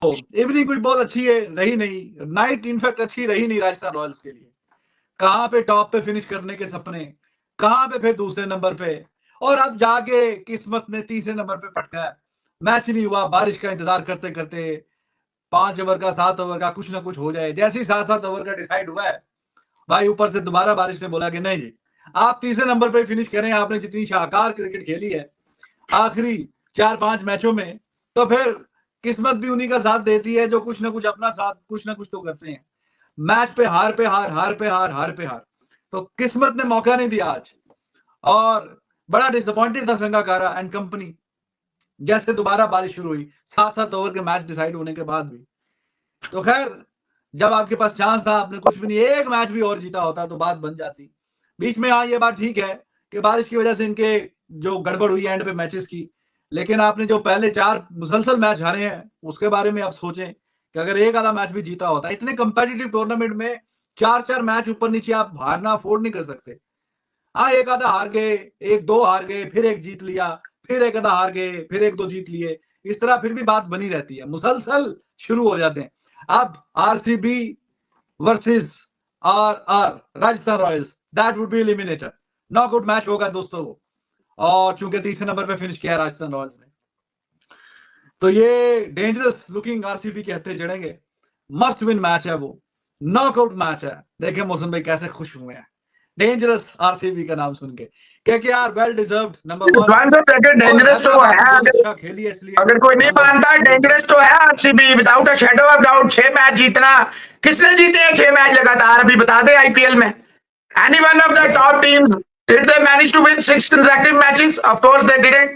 Evening कुछ बहुत अच्छी है रही नहीं, नाइट इनफैक्ट अच्छी रही नहीं राजस्थान रॉयल्स के लिए। कहाँ पे टॉप पे फिनिश करने के सपने, कहाँ पे फिर दूसरे नंबर पे, और अब जाके किस्मत ने तीसरे नंबर पे पटका। मैच नहीं हुआ, बारिश का इंतजार करते करते 5 ओवर का 7 ओवर का कुछ ना कुछ हो जाए। जैसे ही 7-7 ओवर का डिसाइड हुआ है भाई, ऊपर से दोबारा बारिश ने बोला कि नहीं जी, आप तीसरे नंबर पे फिनिश करें। आपने जितनी शानदार क्रिकेट खेली है आखिरी 4-5 मैचों में, तो फिर किस्मत भी उन्हीं का साथ देती है जो कुछ ना कुछ अपना साथ कुछ ना कुछ तो करते हैं। मैच पे हार पे हार, हार पे हार, हार पे हार, तो किस्मत ने मौका नहीं दिया आज। और बड़ा डिसअपॉइंटेड था संगाकारा एंड कंपनी। जैसे दोबारा बारिश शुरू हुई 7-7 ओवर के मैच डिसाइड होने के बाद भी, तो खैर जब आपके पास चांस था, आपने कुछ भी नहीं, एक मैच भी और जीता होता तो बात बन जाती। बीच में हाँ ये बात ठीक है कि बारिश की वजह से इनके जो गड़बड़ हुई एंड पे मैचेस की, लेकिन आपने जो पहले 4 मुसलसल मैच हारे हैं उसके बारे में आप सोचें कि अगर एक आधा मैच भी जीता होता। इतने कंपेटिटिव टूर्नामेंट में 4-4 मैच ऊपर नीचे आप हारना अफोर्ड नहीं कर सकते। हाँ एक आधा हार गए, 1-2 हार गए, फिर एक जीत लिया, फिर एक आधा हार गए, फिर 1-2 जीत लिए, इस तरह फिर भी बात बनी रहती है। मुसलसल शुरू हो जाते हैं। अब RCB versus RR Rajasthan Royals, that would be eliminator. Knockout match होगा दोस्तों वो, और चूंकि तीसरे नंबर पे फिनिश किया राजस्थान रॉयल्स ने, तो ये डेंजरस लुकिंग आरसीबी के हत्थे चढ़ेंगे। मस्ट विन मैच है वो, नॉकआउट मैच है। देखें मौसम भाई कैसे खुश हुए हैं डेंजरस आरसीबी का नाम सुन के। KKR well deserved number 1। विद्वान साहब अगर डेंजरस तो है, अच्छा खेली है इसलिए अगर कोई नहीं मानता डेंजरस तो है RCB without a shadow of doubt. 6 match जीतना, किसने जीते हैं 6 मैच लगातार? अभी बता दे आईपीएल में any one of the top teams did they manage to win 6 consecutive matches? Of course they didn't.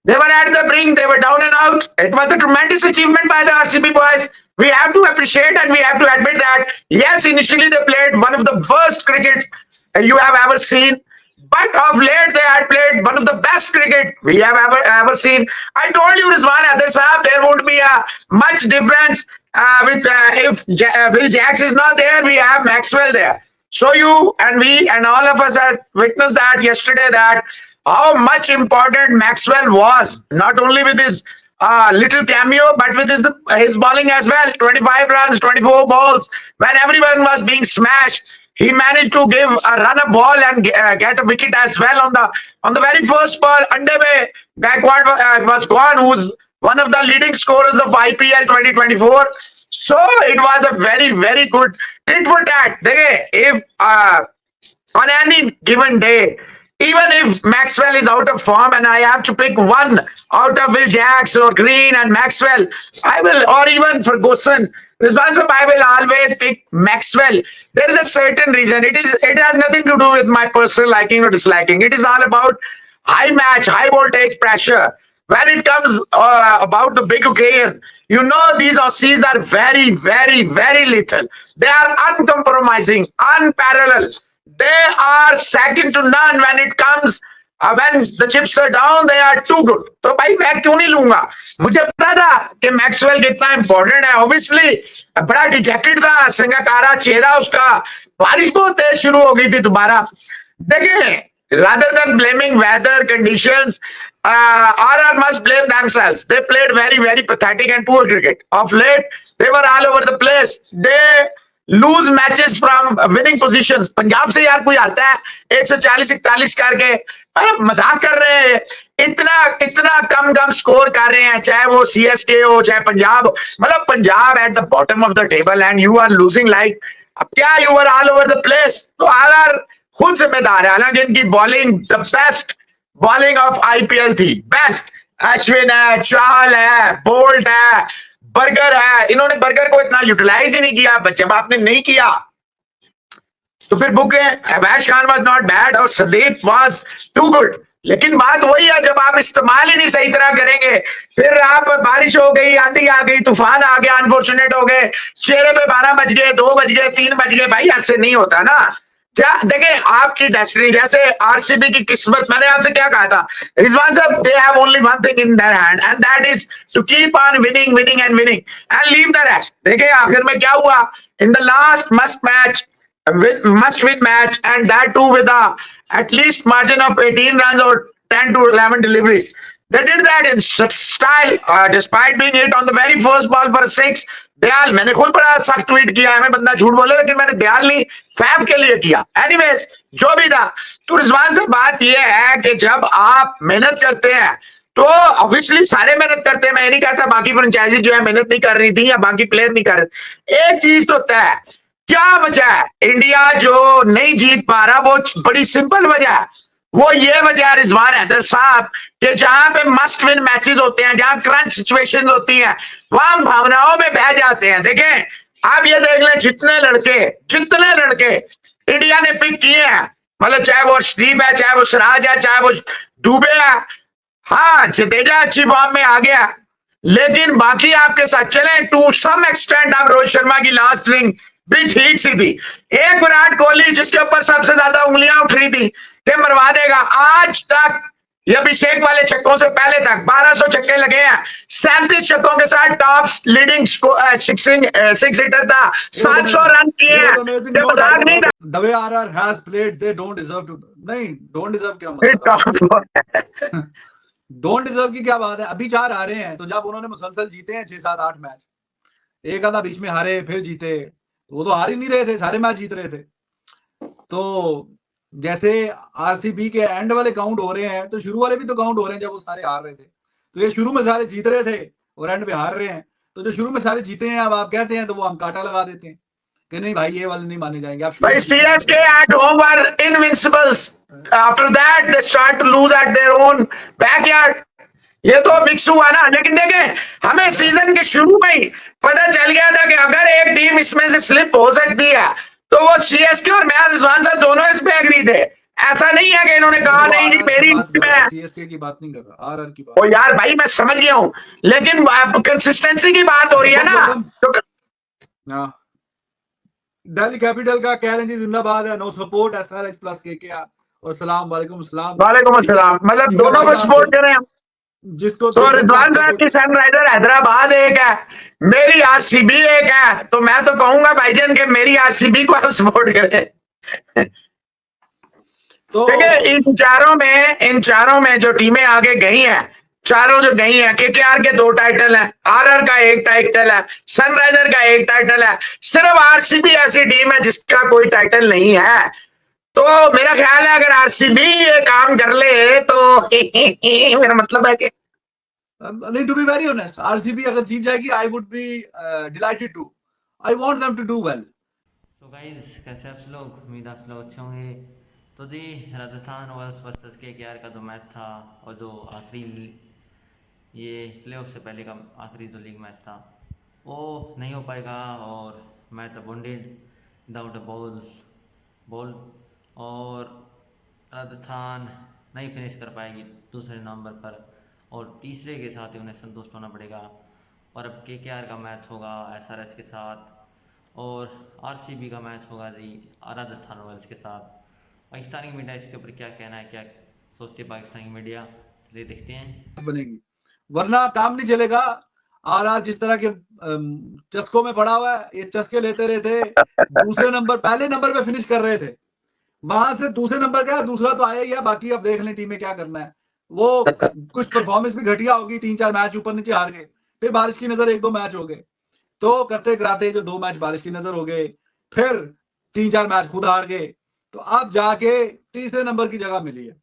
They were at the brink, they were down and out. It was a tremendous achievement by the RCB boys. We have to appreciate and we have to admit that yes, initially they played one of the worst crickets you have ever seen, but of late they had played one of the best cricket we have ever seen. I told you, Rizwan Adar Saab, there won't be a much difference with if Will Jacks is not there, we have Maxwell there. So you and we and all of us had witnessed that yesterday, that how much important Maxwell was, not only with his little cameo, but with his bowling as well. 25 runs, 24 balls. When everyone was being smashed, he managed to give a run a ball and get a wicket as well on the very first ball. Ande mein Gaikwad was gone, who's one of the leading scorers of IPL 2024. So it was a very, very good tit for tat. If on any given day, even if Maxwell is out of form and I have to pick one out of Will Jacks or Green and Maxwell, I will, or even Ferguson, I will always pick Maxwell. There is a certain reason. It has nothing to do with my personal liking or disliking. It is all about high match, high voltage pressure. When it comes about the big occasion, you know these Aussies are very, very, very lethal. They are uncompromising, unparalleled. They are second to none when it comes when the chips are down. They are too good. तो भाई मैं क्यों नहीं लूंगा? मुझे पता था कि मैक्सवेल कितना इंपॉर्टेंट है। ऑब्वियसली बड़ा डिजेक्टेड था, संगाकारा चेहरा उसका। बारिश बहुत तेज शुरू हो गई थी दोबारा। देखिए, rather than blaming weather conditions, RR must blame themselves. They played very, very pathetic and poor cricket. Of late, they were all over the place. They lose matches from winning positions. Punjab से यार कोई आता है 140-41 करके, मजाक कर रहे हैं। इतना कम स्कोर कर रहे हैं, चाहे वो CSK हो चाहे पंजाब हो। मतलब Punjab at the bottom of the table and you are losing like, अब क्या, you are all over the place. तो RR खुद जिम्मेदार है। हालांकि इनकी bowling the best bowling of IPL थी, बेस्ट। अश्विन है, चाहल है, बोल्ट है, बर्गर है। इन्होंने बर्गर को इतना यूटिलाइज ही नहीं किया। जब आपने नहीं किया तो फिर बुक है। Awaish Khan was not bad और संदीप वाज टू गुड। लेकिन बात वही है, जब आप इस्तेमाल ही नहीं सही तरह करेंगे, फिर आप बारिश हो गई, आंधी आ गई, तूफान आ गया, अनफॉर्चुनेट हो गए, चेहरे पे 12 बज गए, 2 बज गए, 3 बज गए। भाई ऐसे नहीं होता ना। देखें आपकी डेस्टिनी, जैसे आरसीबी की किस्मत, मैंने आपसे क्या कहा था रिजवान साहब, they have only one thing in their hand and that is to keep on winning and leave the rest. देखें आखिर में क्या हुआ, in the last must win match, and that too with a at least margin of 18 runs or 10 to 11 deliveries. They did that in style, despite being hit on the very first ball for 6. Dayal, मैंने खुद बड़ा सख्त tweet किया है, मैं बंदा झूठ बोले, लेकिन मैंने दयाल नहीं फैफ के लिए किया। एनीवेज, जो भी था, तो रिजवान से बात यह है कि जब आप मेहनत करते हैं तो ऑब्वियसली सारे मेहनत करते हैं। मैं नहीं कहता बाकी फ्रेंचाइजी जो है मेहनत नहीं कर रही थी या बाकी प्लेयर नहीं कर रहे। एक चीज तो तय है, क्या वजह है इंडिया जो नहीं जीत पा रहा? वो बड़ी सिंपल वजह है, वो ये वजह है रिजवान हैदर साहब कि जहां पे मस्ट विन मैचेस होते हैं, जहां क्रंच सिचुएशंस होती हैं, वहां भावनाओं में बह जाते हैं। देखें, आप ये देख लें, जितने लड़के इंडिया ने पिक किए हैं, मतलब चाहे वो अर्शदीप है, चाहे वो सिराज है, चाहे वो दुबे है, हाँ जडेजा अच्छी फॉर्म में आ गया, लेकिन बाकी आपके साथ चले टू सम एक्सटेंट। आप रोहित शर्मा की लास्ट इनिंग भी ठीक सी थी। एक विराट कोहली जिसके ऊपर सबसे ज्यादा उंगलियां उठ रही थी कि मरवा देगा, आज तक ये अभिषेक वाले छक्कों से पहले तक 1200 छक्के लगे हैं, 37 छक्कों के साथ टॉप लीडिंग सिक्स हिटर था, 700 रन किए हैं। मजाक नहीं था। The way RR has played, they don't deserve to. नहीं, don't deserve क्या मतलब? Don't deserve की क्या बात है? अभी 4 हारे हैं, तो जब उन्होंने मुसलसल जीते हैं 6, 7, 8 मैच, एक आधा बीच में हारे फिर जीते, वो तो हार ही नहीं रहे थे, सारे मैच जीत रहे थे। तो जैसे आरसीबी के एंड वाले काउंट हो रहे हैं, तो शुरू वाले भी तो काउंट हो रहे हैं जब वो सारे हार रहे थे। तो ये शुरू में सारे जीत रहे थे और एंड पे हार रहे हैं। तो जो शुरू में सारे जीते हैं, अब आप कहते हैं तो वो हम काटा लगा देते हैं कि नहीं भाई ये वाले नहीं माने जाएंगे। आप भाई CSK at home were invincibles, after that they start to lose at their own backyard. ये तो मिक्स हुआ ना, लेकिन देखें, हमें सीजन के शुरू में ही पता चल गया था कि अगर एक टीम इसमें से स्लिप हो सकती है तो वो सीएसके, और मैं रिजवान साहब दोनों इस पे एग्री थे। ऐसा नहीं है कि इन्होंने कहा नहीं जी मेरी सीएसके की बात नहीं कर रहा, आरआर की बात। ओ यार भाई मैं समझ गया हूं, लेकिन कंसिस्टेंसी की बात हो रही है ना। तो दिल्ली कैपिटल का कह रहे हैं जिंदाबाद है, no support SRH plus KKR और सलाम वालेकुम सलाम। वालेकुम अस्सलाम, मतलब दोनों को सपोर्ट करें हम। जिसको तो रिजवान साहब की सनराइजर हैदराबाद एक है, मेरी आरसीबी एक है, तो मैं तो कहूंगा भाईजान के मेरी आरसीबी को आप सपोर्ट करें। तो देखिए, इन चारों में जो टीमें आगे गई हैं, चारों जो गई हैं, केकेआर के 2 टाइटल हैं, आरआर का 1 टाइटल है, सनराइजर का 1 टाइटल है, सिर्फ आरसीबी ऐसी टीम है जिसका कोई टाइटल नहीं है। तो मेरा ख्याल है अगर आरसीबी ये काम कर ले तो मेरा मतलब है कि नहीं, to be very honest, RCB अगर जीत जाएगी I would be delighted to, I want them to do well. So guys, कैसे आप लोग? उम्मीद आप लोग अच्छे होंगे। तो जी, राजस्थान रॉयल्स वर्सेस केकेआर का जो मैच था, और जो आखिरी ये प्लेऑफ से पहले का आखिरी जो लीग मैच था, वो नहीं हो पाएगा, और मैच अबॉन्डेड विदाउट अ बॉल, और राजस्थान नहीं फिनिश कर पाएगी दूसरे नंबर पर, और तीसरे के साथ ही उन्हें संतुष्ट होना पड़ेगा। और अब केकेआर का मैच होगा एसआरएच के साथ, और आरसीबी का मैच होगा जी राजस्थान रॉयल्स के साथ। पाकिस्तानी मीडिया इसके ऊपर क्या कहना है, क्या सोचती है पाकिस्तानी मीडिया, चलिए देखते हैं। बनेगी, वरना काम नहीं चलेगा। आरआर जिस तरह के चस्कों में पड़ा हुआ है, ये चस्के लेते रहे थे, दूसरे नंबर पहले नंबर पे फिनिश कर रहे थे, वहां से दूसरे नंबर का दूसरा तो आया ही है। बाकी अब देख लें टीमें क्या करना है। वो कुछ परफॉर्मेंस भी घटिया होगी, 3-4 मैच ऊपर नीचे हार गए, फिर बारिश की नजर 1-2 मैच हो गए, तो करते कराते जो 2 मैच बारिश की नजर हो गए, फिर 3-4 मैच खुद हार गए, तो अब जाके तीसरे नंबर की जगह मिली है,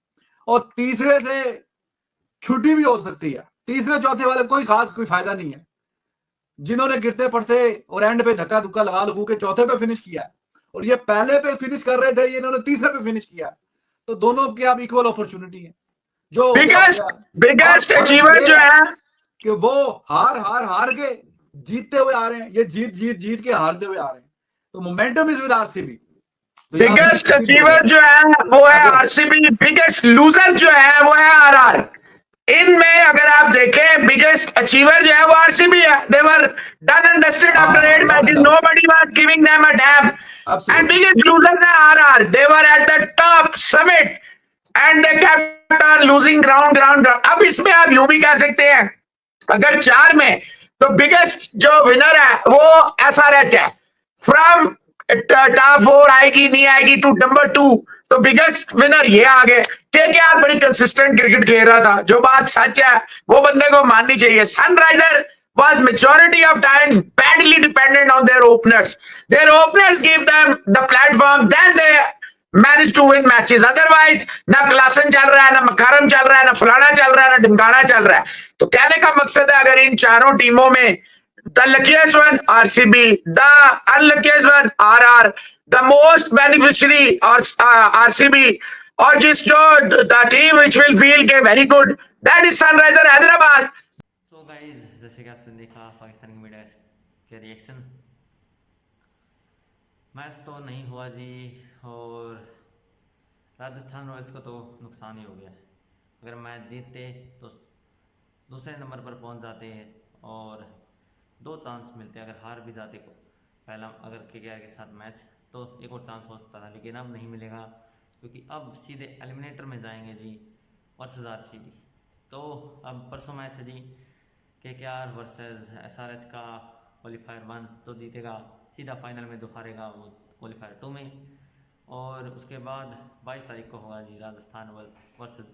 और तीसरे से छुट्टी भी हो सकती है। तीसरे चौथे वाले कोई खास कोई फायदा नहीं है। जिन्होंने गिरते पड़ते और एंड पे धक्का धुक्का लगा लगू के चौथे पे फिनिश किया है, और ये पहले पे फिनिश कर रहे थे, ये इन्होंने तीसरे पे फिनिश किया, तो दोनों की अब इक्वल अपॉर्चुनिटी है। जो बिगेस्ट अचीवर जो है कि वो हार के जीतते हुए आ रहे हैं, ये जीत के हारते हुए आ रहे हैं, तो momentum is with RCB. Biggest achiever जो है वो है आरसीबी, बिगेस्ट लूजर जो है वो है आरआर। इनमें अगर आप देखें, बिगेस्ट अचीवर जो है वो आरसीबी है। They were done and dusted after 8 matches, nobody was giving them a damn, and biggest loser है RR. They were at the top summit and they kept on losing ground. अब इसमें आप यूं भी कह सकते हैं, अगर 4 में तो बिगेस्ट जो विनर है वो एसआरएच है, फ्रॉम टॉप 4 आएगी नहीं आएगी टू नंबर 2, तो बिगेस्ट विनर ये आ गए। केकेआर बड़ी कंसिस्टेंट क्रिकेट खेल रहा था, जो बात सच है वो बंदे को माननी चाहिए। Sunriser was majority of times badly dependent on their openers. Their openers gave them the platform, then they managed to win matches. Otherwise ना क्लासन चल रहा है, ना मकारम चल रहा है, ना फलाना चल रहा है, ना ढिमकाना चल रहा है। तो कहने का मकसद है, अगर इन चारों टीमों में the luckiest one RCB, the unluckiest one RR, the most beneficiary or RCB, और जिस जो the team which will feel के very good, that is Sunriser Hyderabad. So guys, जैसे कि आपने देखा पाकिस्तान की मीडिया के रिएक्शन, मैच तो नहीं हुआ जी, और राजस्थान रॉयल्स को तो नुकसान ही हो गया। अगर मैच जीतते तो दूसरे नंबर पर पहुंच जाते हैं और 2 चांस मिलते। अगर हार भी जाते को पहला अगर केकेआर के साथ मैच, तो एक और चांस हो सकता था, लेकिन अब नहीं मिलेगा, क्योंकि अब सीधे एलिमिनेटर में जाएंगे जी वर्सेस आरसीबी। तो अब परसों मैच है जी, केकेआर वर्सेस एसआरएच का क्वालिफायर 1, तो जीतेगा सीधा फाइनल में, जो हारेगा वो क्वालिफायर 2 में। और उसके बाद 22 तारीख को होगा जी राजस्थान रॉयल्स वर्सेस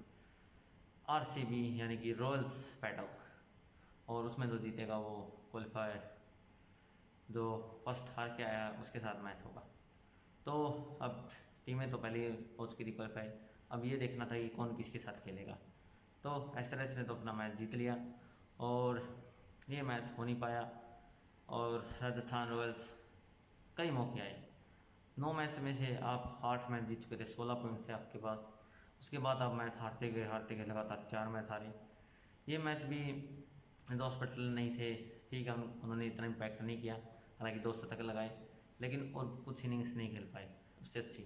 आरसीबी, यानी कि रॉयल्स बैटल, और उसमें जो जीतेगा वो क्वालिफायर जो फर्स्ट हार के आया उसके साथ मैच होगा। तो अब टीमें तो पहले हो चुकी थी क्वालिफाई, अब ये देखना था कि कौन किसके साथ खेलेगा। तो एसआरएच ने तो अपना मैच जीत लिया और ये मैच हो नहीं पाया, और राजस्थान रॉयल्स कई मौके आए। 9 मैच में से आप 8 मैच जीत चुके थे, 16 पॉइंट थे आपके पास। उसके बाद आप मैच हारते गए लगातार 4 मैच हारे। ये मैच भी हॉस्पिटल नहीं थे, ठीक है, उन्होंने इतना इम्पैक्ट नहीं किया, हालांकि 2 शतक लगाए, लेकिन और कुछ इनिंग्स नहीं खेल पाए उससे अच्छी।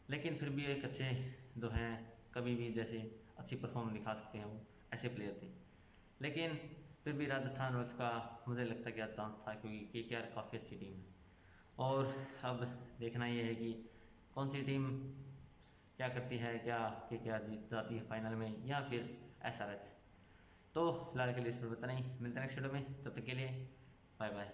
लेकिन फिर भी एक अच्छे जो हैं, कभी भी जैसे अच्छी परफॉर्म दिखा सकते हैं, वो ऐसे प्लेयर थे। लेकिन फिर भी राजस्थान रॉयल्स का मुझे लगता है कि चांस था, क्योंकि केकेआर काफ़ी अच्छी टीम है। और अब देखना ये है कि कौन सी टीम क्या करती है, क्या केकेआर जीत जाती है फाइनल में या फिर एसआरएच। तो फिलहाल के लिए इस पर बता नहीं, मिलते हैं नेक्स्ट वीडियो में, तब तक के लिए बाय बाय।